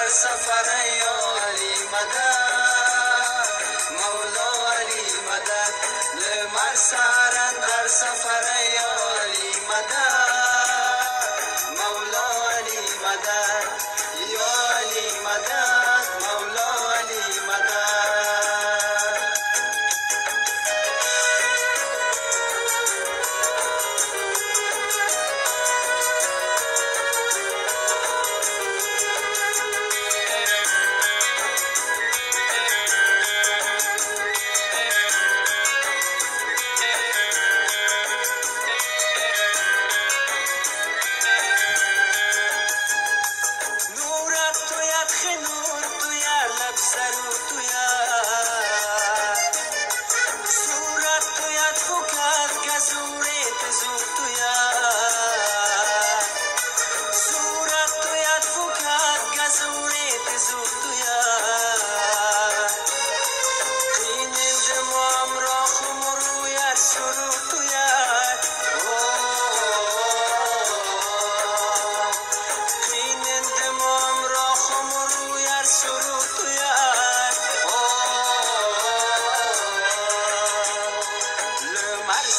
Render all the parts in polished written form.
سفر یا علی مدد مولا علی مدد لمر سهرن در سفر یا علی مدد مولا علی مدد یا علی مدد مولا علی مدد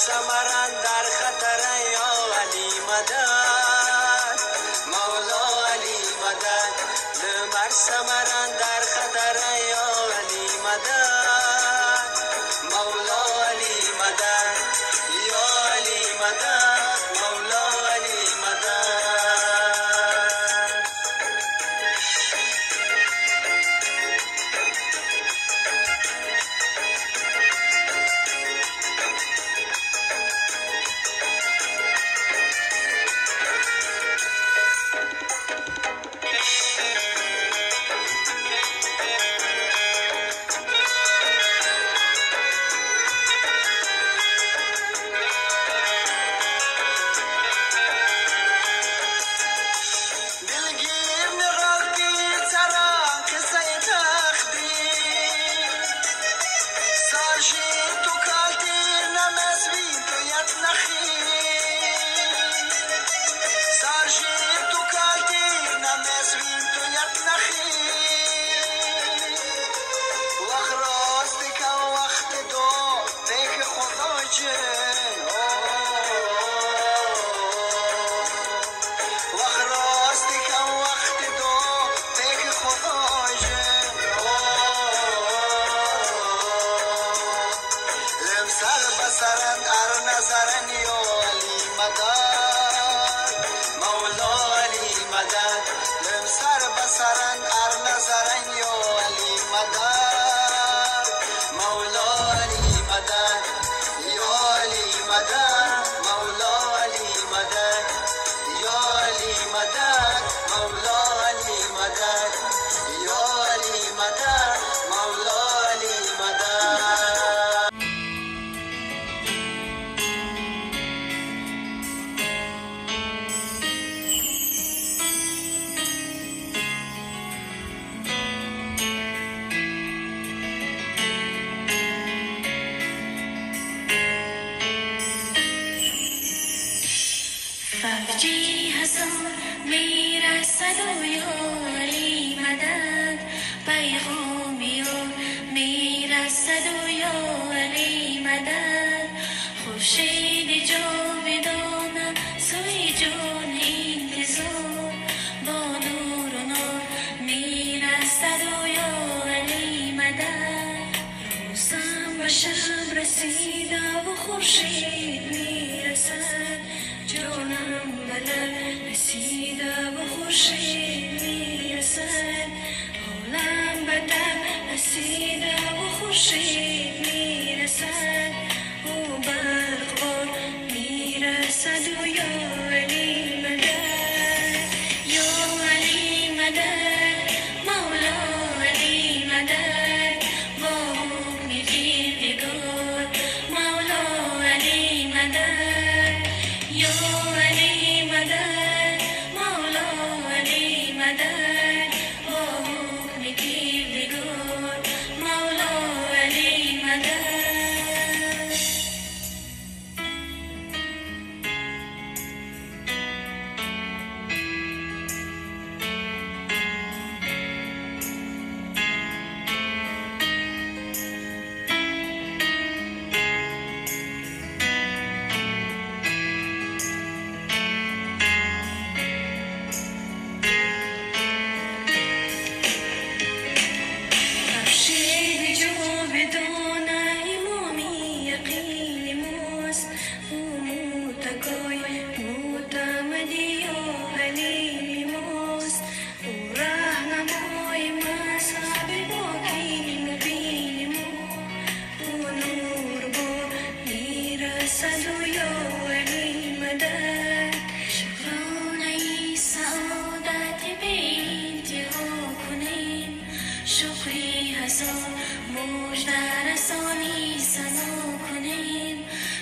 سمرن در خطر یا علی مدد مولا علی مدد لمر سمرن در خطر یا علی مدد مولا علی مدد یا علی مدد مولا علی مدد سرند ار نظرن یا علی مدد مولا علی مدد لم سر بسرند ار نظرن یا علی مدد مولا علی مدد یا علی مدد مولا علی مدد یا علی مدد مولا علی مدد یا علی مدد مولا علی مدد فوجی هزار میرسد و یاری مدد پیغامی میرسد و یاری مدد خورشید جاودانم سوی جان انتظار با نور و نور میرسد و یاری مدد روزم و شب رسیده و خورشید میرسد جانم بلد رسیده و خورشید میرسد حالم بدر رسیده و خورشید میرسد او برقبار میرسد و یا علی مدد یا علی مدد مولا علی مدد با حکم دیدگار مولا علی مدد یا علی مدد مولا علی مدد با حکم دیدگار مولا علی مدد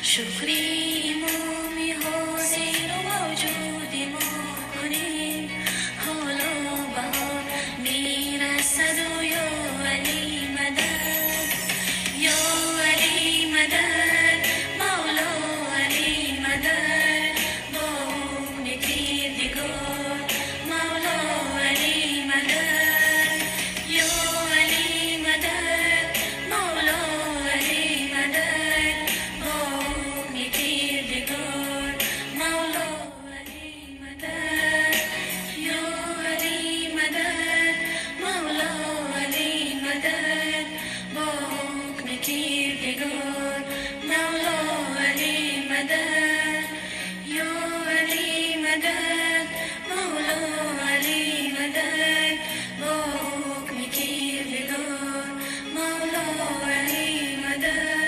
شکری مومی حاضر و موجود ما کنیم حال و بهار میرسد و یا علی مدد یا علی مدد مولا علی مدد با اون کردگار مولا علی مدد یا علی مدد مولا علی مدد با اون کردگار مولا علی مدد یا علی مدد مولا علی مدد با حکم کردگار مولا علی مدد یا علی مدد مولا علی مدد با حکم کردگار مولا علی مدد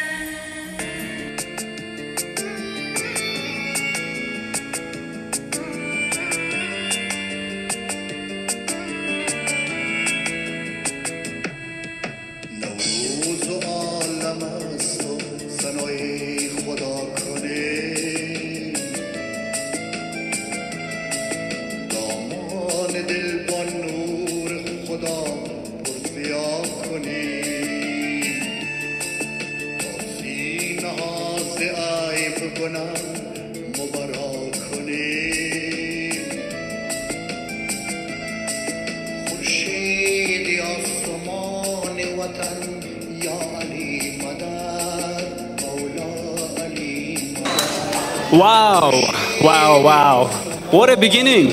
نوروز و عالم است و ثنای خدا کنه دامان دل با نور خدا پرزیا کنی با سینه ها ز عیب گناه مبرا کنی خورشید آسمان وطن یا علی مدد مولا علی مدد Wow, wow, wow. What a beginning.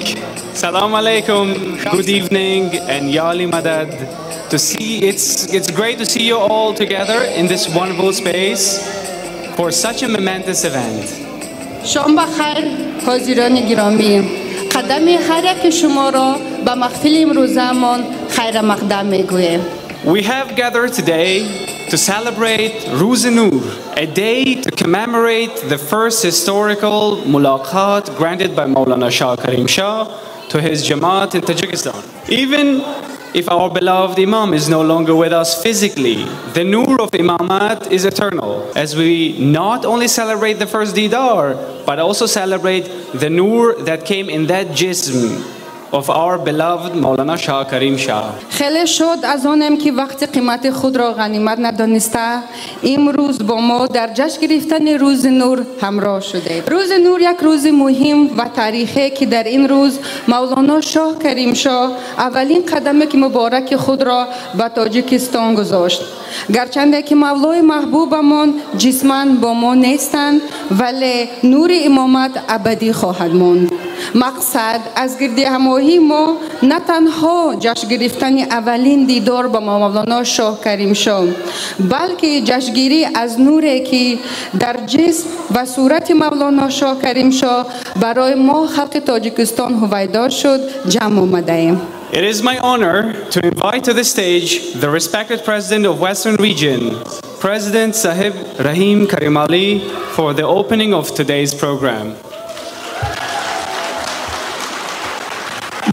Salam alaikum, good evening, and Ya Ali Madad. It's great to see you all together in this wonderful space for such a momentous event. شام بخیر حاضران گرامی قدم هر یک شما را به محفل امروزمان خیر مقدم میگویم. We have gathered today to celebrate Roz Noor, a day to commemorate the first historical mulaqat granted by Maulana Shah Karim Shah to his Jamaat in Tajikistan. Even if our beloved Imam is no longer with us physically, the Noor of Imamat is eternal, as we not only celebrate the first Didar, but also celebrate the Noor that came in that jism of our beloved Maulana Shah Karim Shah. خیلی شاد از آنم که وقت قیمت خود را غنیمت ندانسته امروز با ما در جشن گرفتن روز نور همراه شده. روز نور یک روز مهم و تاریخی که در این روز مولانا شاه کریم شاه اولین قدم که مبارک خود را به تاجیکستان گذاشت. گرچند که مولای محبوبمان جسماً با ما نیستند ولی نور امامت ابدی خواهد ماند. مقصد از گرد هماهی ما نه تنها جشن گرفتن اولین دیدار با مولانا شاه کریم شاه بلکه جشنگیری از نوری که در جسم و صورت مولانا شاه کریم شاه برای ما خلق تاجیکستان هویدا شد جمع آمده ایم. It is my honor to invite to the stage the respected President of Western Region, President Sahib Rahim Karim Ali, for the opening of today's program.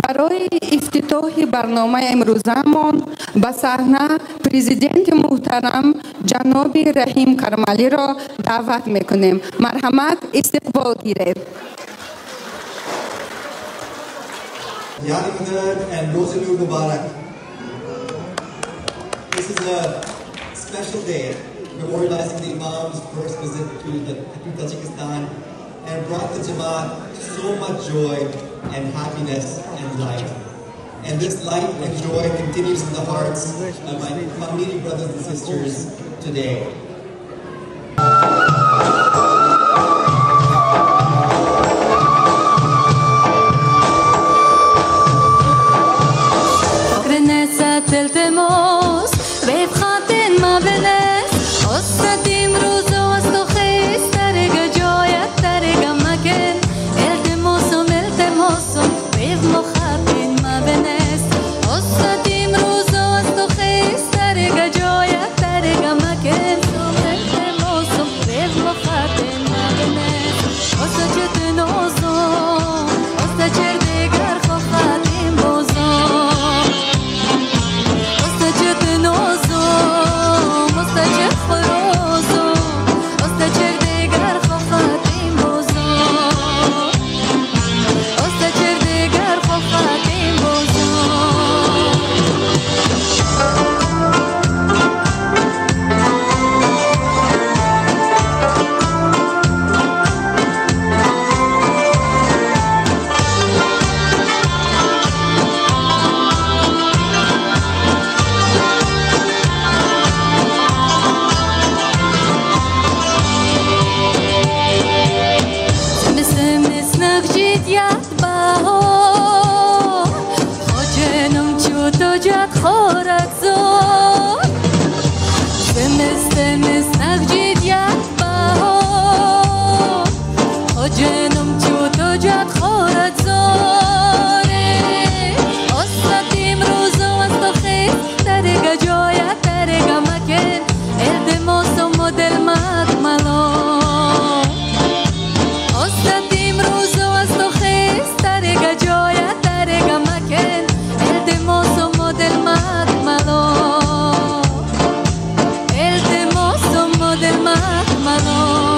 برای افتتاح برنامه امروزمان به صحنه پرزیدنت محترم جناب رحیم کریم علی را دعوت میکنیم. مرحمت استقبال گیرید. Ya Ali Madad and Roz Noor Mubarak. This is a special day memorializing the Imam's first visit to Tajikistan and brought the Jamaat so much joy and happiness and light. And this light and joy continues in the hearts of my Kamini brothers and sisters today. Ostad imroz ost khis tarega joya tarega maken جد بهار خاجنم چوتو جد خورک زور زمستم جد بهار خاجنم چوتو جد خورک زوره استیم روزو است خیز درگه جایت درگه مکن التماس و مدل مکملو استیم روزو است خیز درگه جایت درگه مکن التماس و مدل مکملو التماس و مدل مکملو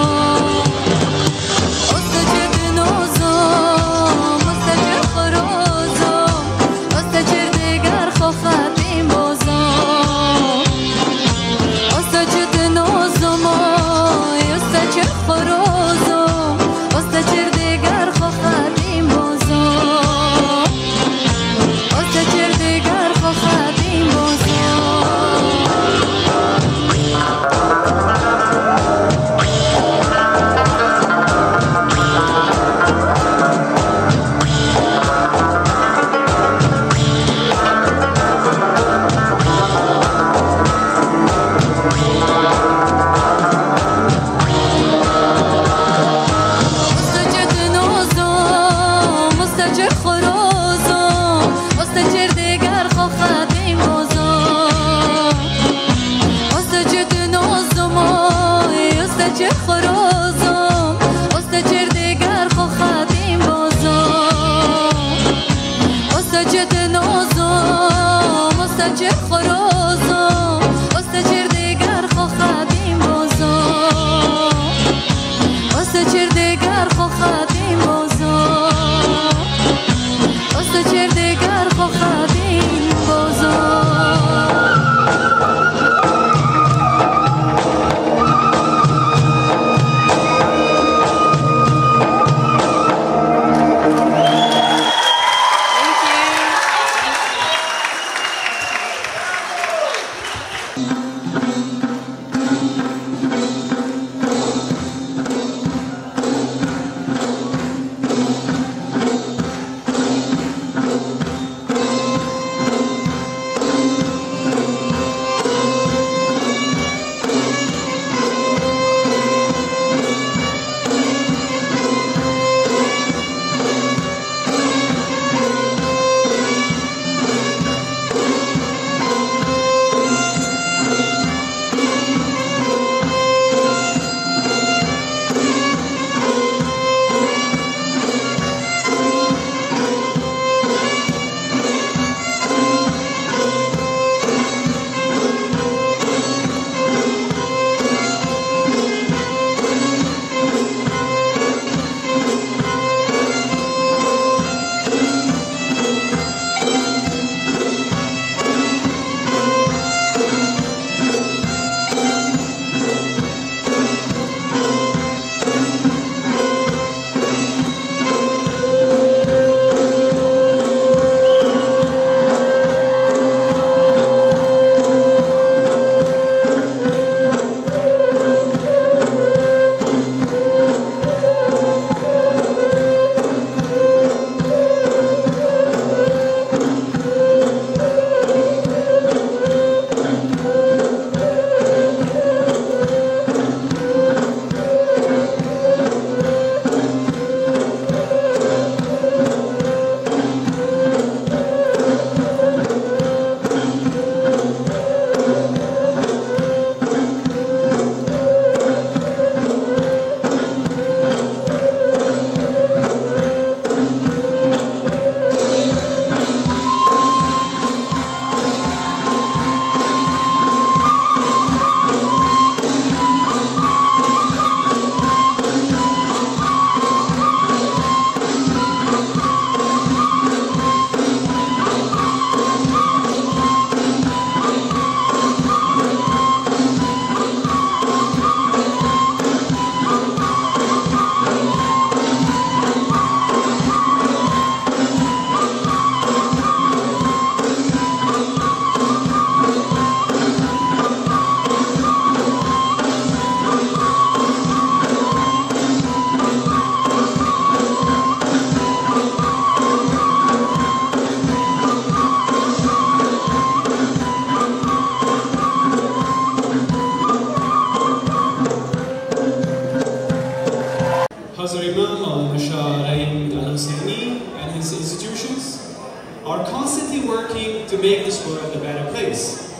are constantly working to make this world a better place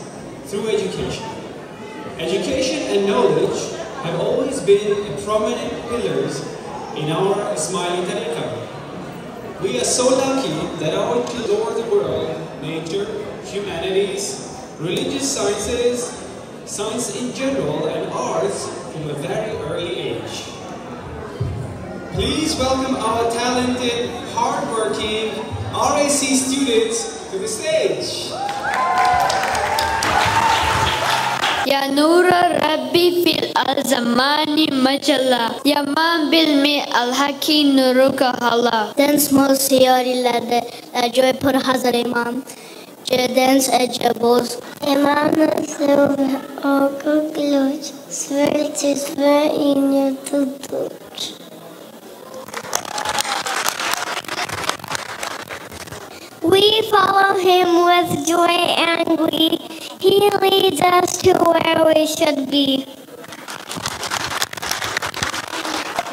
through education. Education and knowledge have always been prominent pillars in our Ismaili Tariqah. We are so lucky that our explore the world, nature, humanities, religious sciences, science in general, and arts from a very early age. Please welcome our talented, hardworking RAC students to the stage. يا نور ربي في الزمان مجلا يا من بالمي الحكي نورك الله Dance موسیقی جوی پر حضر امام dance ejabos Imam Silva Ogo Gluch Svertis Ver in Tutuch We follow him with joy and glee. He leads us to where we should be.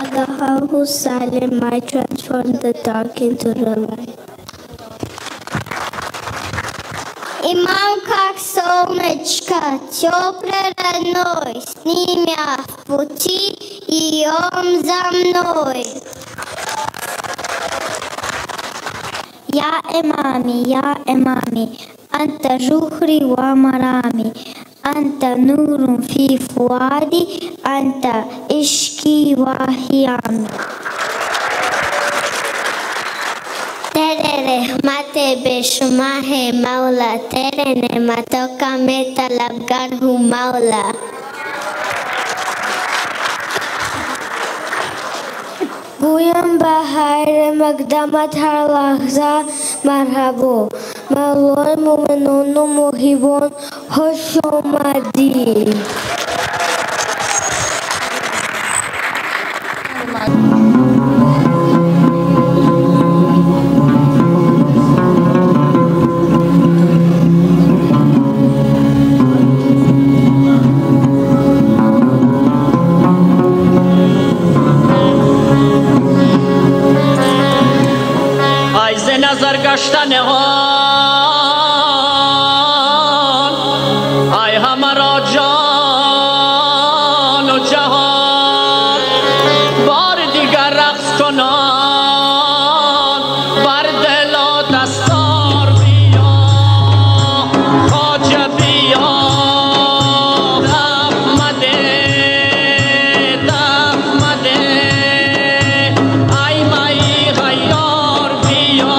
Allah who silent might transform the dark into the light. Imam как солнышко, теплое родной, с ними в пути, и он за мной. يا إمامي أنت جوهري ومرامي أنت نور في فؤادي أنت عشقي وهيامي तेरे रहमत बेशुमा है मौला तेरे नेमतों का मैं तलबगार हूँ मौला گویم به هر مقدمت هر لحظه مرحبا مولای مومنان و محبان خوش آمدی نظر گشتن آن ای همرا جان و جهان بار دیگر رقص کنان بر دل و دستار بیا خواجه بیا دف مده ای مایی غیار بیا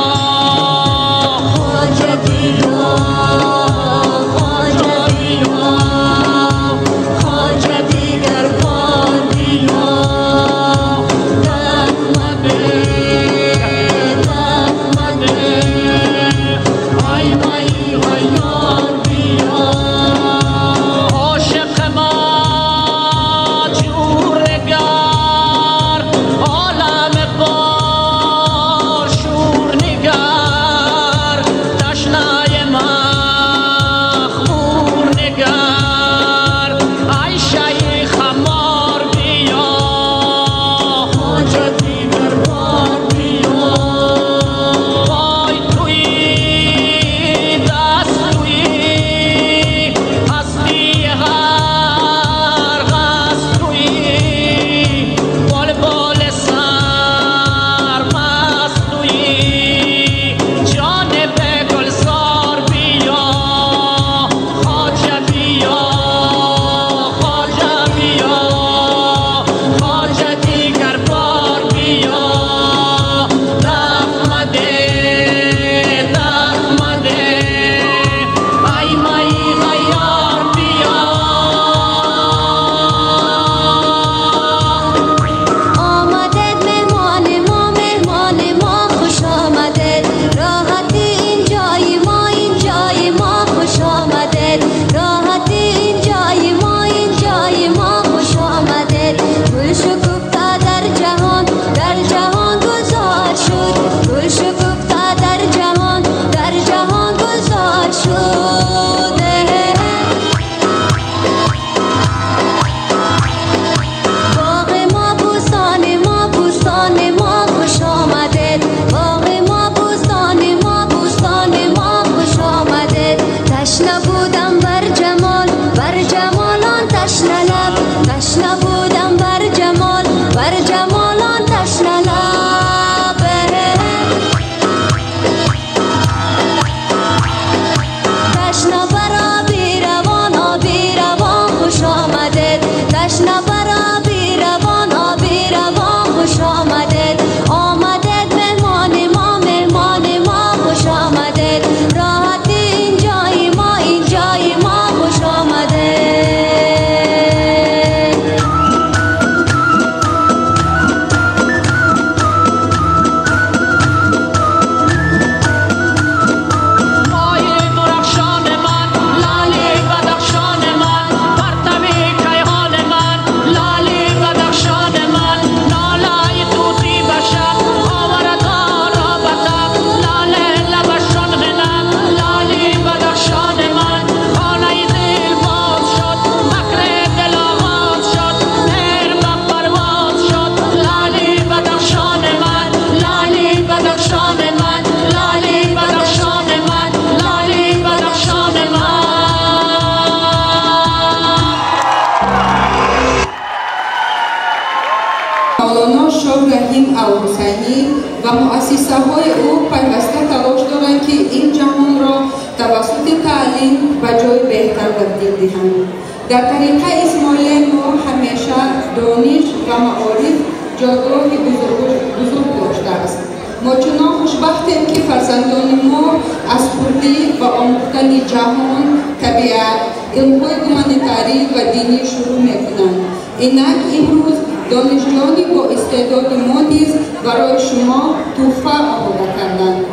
مؤسسه‌های او پیوسته تلاش دارند که این جهان را توسط تعلیم به جای بهتر تبدیل دهند. در طریقه اسماعیل ما همیشه دانش و معارف جایگاه بزرگ داشته است. ما چنان خوشبختیم که فرزندان ما از خوردی و آموختن جهان، طبیعت، علم‌های گومانیتاری و دینی شروع می‌کنند. اینک امروز دانشجویانی با استعداد ما نیز برای شما تحفه آماده کردند.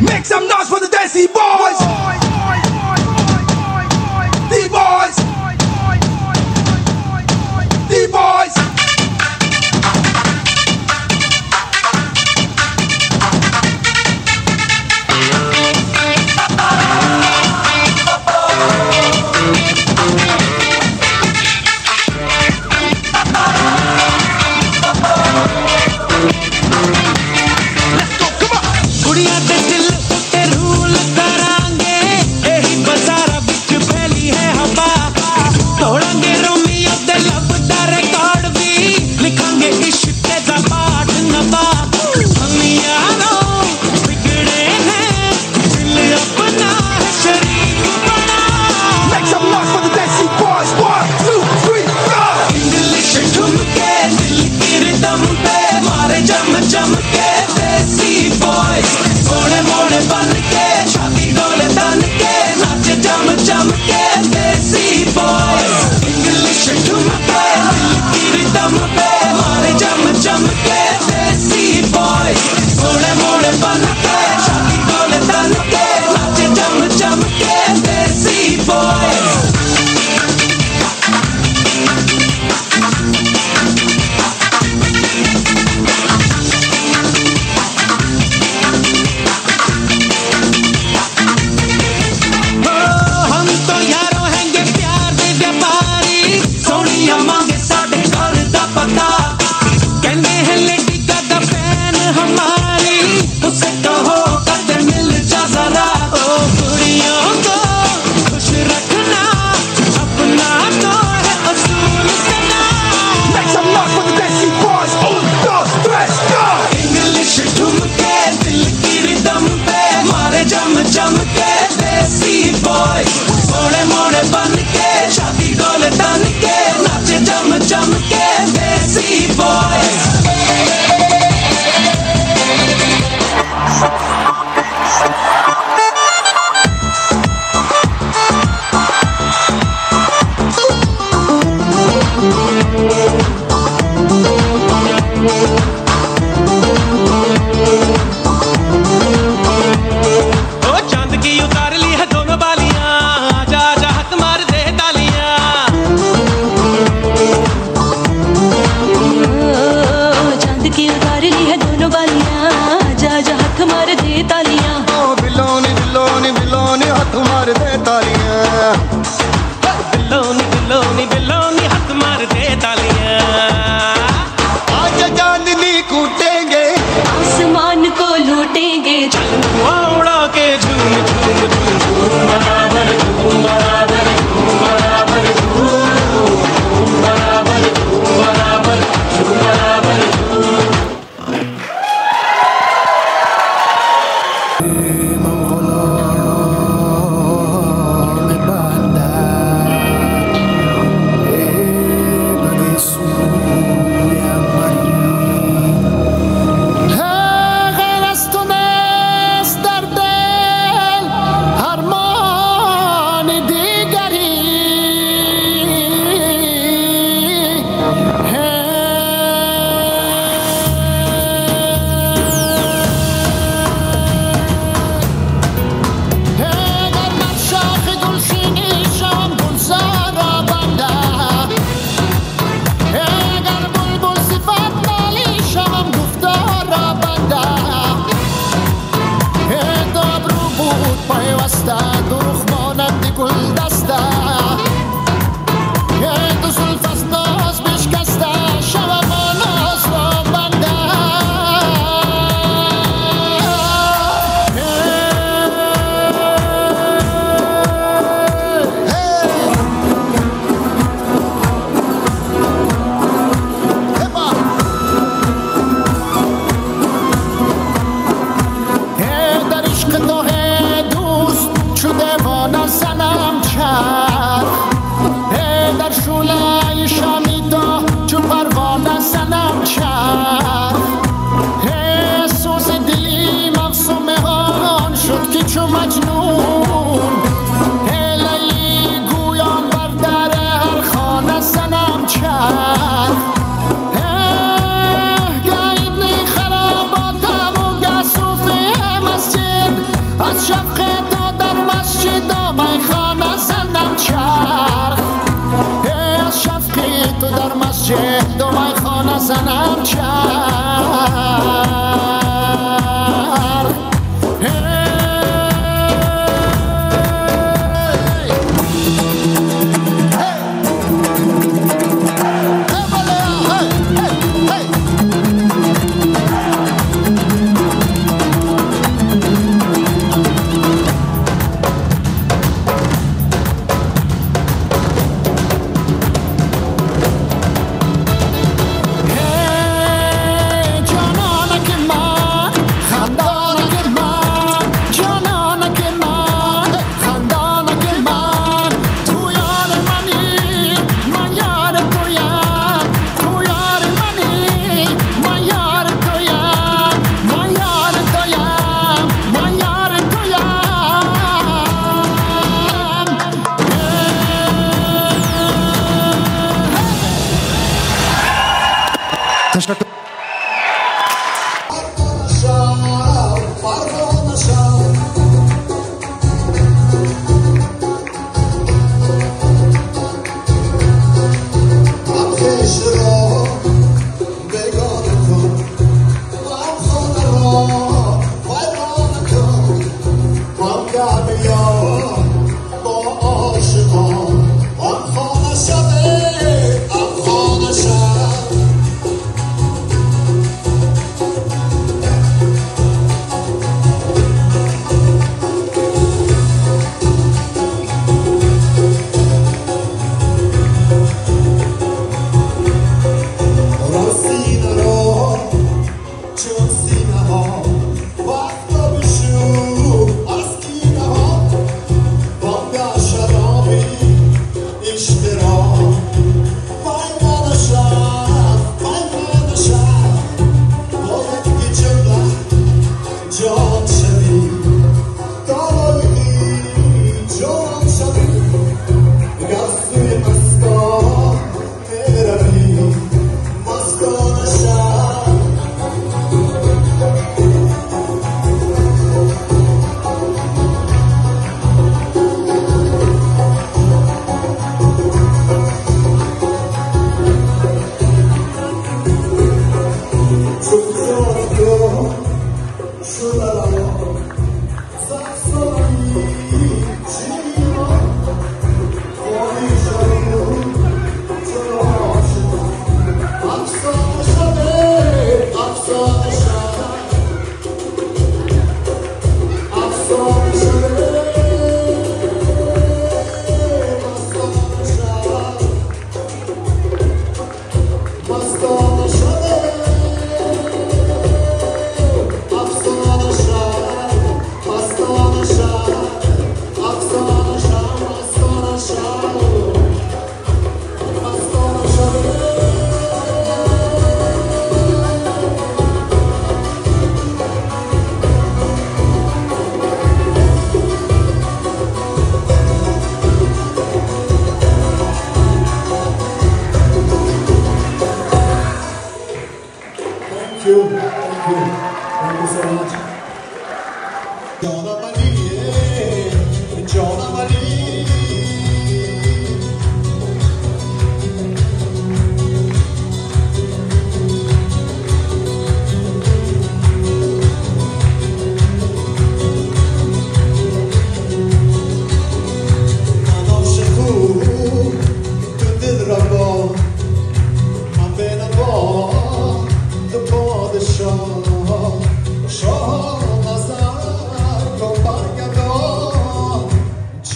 Make some noise for the Desi Boys! D-Boys! D-Boys!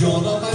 John